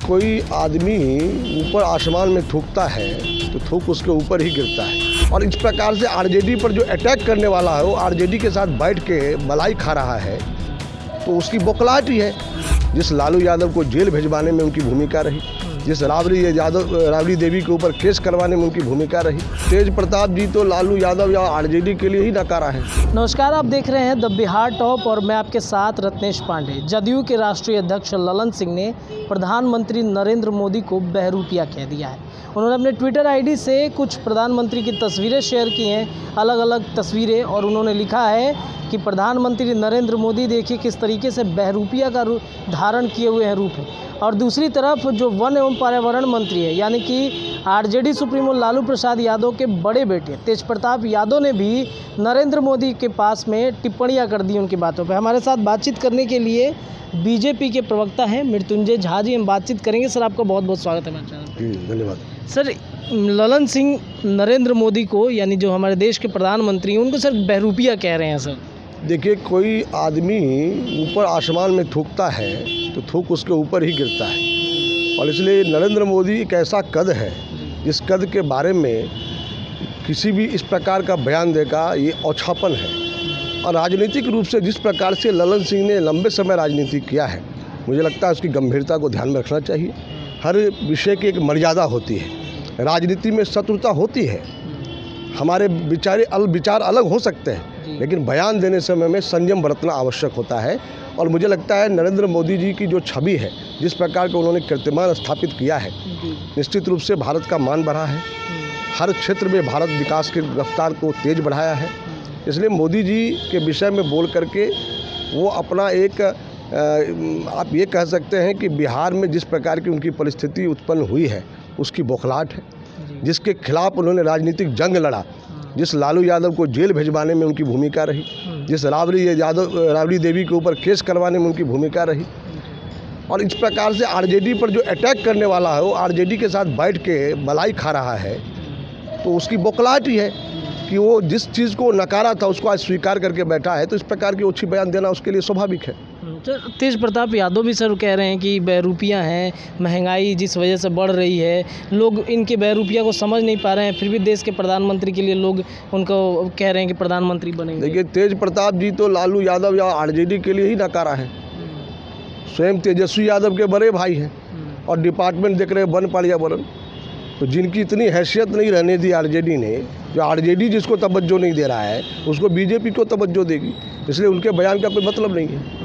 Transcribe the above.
कोई आदमी ऊपर आसमान में थूकता है तो थूक उसके ऊपर ही गिरता है। और इस प्रकार से आरजेडी पर जो अटैक करने वाला है वो आरजेडी के साथ बैठ के मलाई खा रहा है, तो उसकी बौखलाहट ही है। जिस लालू यादव को जेल भिजवाने में उनकी भूमिका रही, जिस राबड़ी देवी के ऊपर केस करवाने में उनकी भूमिका रही, तेज प्रताप जी तो लालू यादव या आरजेडी के लिए ही नकारा है। नमस्कार, आप देख रहे हैं द बिहार टॉप और मैं आपके साथ रत्नेश पांडे। जदयू के राष्ट्रीय अध्यक्ष ललन सिंह ने प्रधानमंत्री नरेंद्र मोदी को बहरूपिया कह दिया है। उन्होंने अपने ट्विटर आईडी से कुछ प्रधानमंत्री की तस्वीरें शेयर की हैं, अलग अलग तस्वीरें, और उन्होंने लिखा है कि प्रधानमंत्री नरेंद्र मोदी देखिए किस तरीके से बहरूपिया का रूप धारण किए हुए हैं रूप है। और दूसरी तरफ जो वन एवं पर्यावरण मंत्री है यानी कि आरजेडी सुप्रीमो लालू प्रसाद यादव के बड़े बेटे तेज प्रताप यादव ने भी नरेंद्र मोदी के पास में टिप्पणियां कर दी उनकी बातों पर। हमारे साथ बातचीत करने के लिए बीजेपी के प्रवक्ता हैं मृत्युंजय झा जी, हम बातचीत करेंगे। सर, आपका बहुत बहुत स्वागत है मेरे चैनल पर। धन्यवाद। सर, ललन सिंह नरेंद्र मोदी को यानी जो हमारे देश के प्रधानमंत्री हैं उनको सर बहरूपिया कह रहे हैं। सर देखिए, कोई आदमी ऊपर आसमान में थूकता है तो थूक उसके ऊपर ही गिरता है। और इसलिए नरेंद्र मोदी एक ऐसा कद है जिस कद के बारे में किसी भी इस प्रकार का बयान देगा ये औछापन है। और राजनीतिक रूप से जिस प्रकार से ललन सिंह ने लंबे समय राजनीति किया है, मुझे लगता है उसकी गंभीरता को ध्यान में रखना चाहिए। हर विषय की एक मर्यादा होती है, राजनीति में शत्रुता होती है, हमारे विचार अलग हो सकते हैं, लेकिन बयान देने समय में संयम बरतना आवश्यक होता है। और मुझे लगता है नरेंद्र मोदी जी की जो छवि है, जिस प्रकार का उन्होंने कीर्तिमान स्थापित किया है, निश्चित रूप से भारत का मान बढ़ा है। हर क्षेत्र में भारत विकास की रफ्तार को तेज बढ़ाया है। इसलिए मोदी जी के विषय में बोल करके वो अपना एक आप ये कह सकते हैं कि बिहार में जिस प्रकार की उनकी परिस्थिति उत्पन्न हुई है उसकी बौखलाहट है, जिसके खिलाफ उन्होंने राजनीतिक जंग लड़ा, जिस लालू यादव को जेल भिजवाने में उनकी भूमिका रही, जिस राबड़ी देवी के ऊपर केस करवाने में उनकी भूमिका रही। और इस प्रकार से आरजेडी पर जो अटैक करने वाला है वो आरजेडी के साथ बैठ के मलाई खा रहा है, तो उसकी बौखलाहट ही है कि वो जिस चीज़ को नकारा था उसको आज स्वीकार करके बैठा है। तो इस प्रकार की ओछी बयान देना उसके लिए स्वाभाविक है। सर, तेज प्रताप यादव भी सर कह रहे हैं कि बहरूपिया हैं, महंगाई जिस वजह से बढ़ रही है, लोग इनके बहरूपिया को समझ नहीं पा रहे हैं, फिर भी देश के प्रधानमंत्री के लिए लोग उनको कह रहे हैं कि प्रधानमंत्री बनेंगे। देखिए, तेज प्रताप जी तो लालू यादव या आरजेडी के लिए ही नकारा है। स्वयं तेजस्वी यादव के बड़े भाई हैं और डिपार्टमेंट देख रहे हैं वन पर्यावरण। तो जिनकी इतनी हैसियत नहीं रहने दी आरजेडी ने, जो आरजेडी जिसको तवज्जो नहीं दे रहा है उसको बीजेपी को तवज्जो देगी, इसलिए उनके बयान का कोई मतलब नहीं है।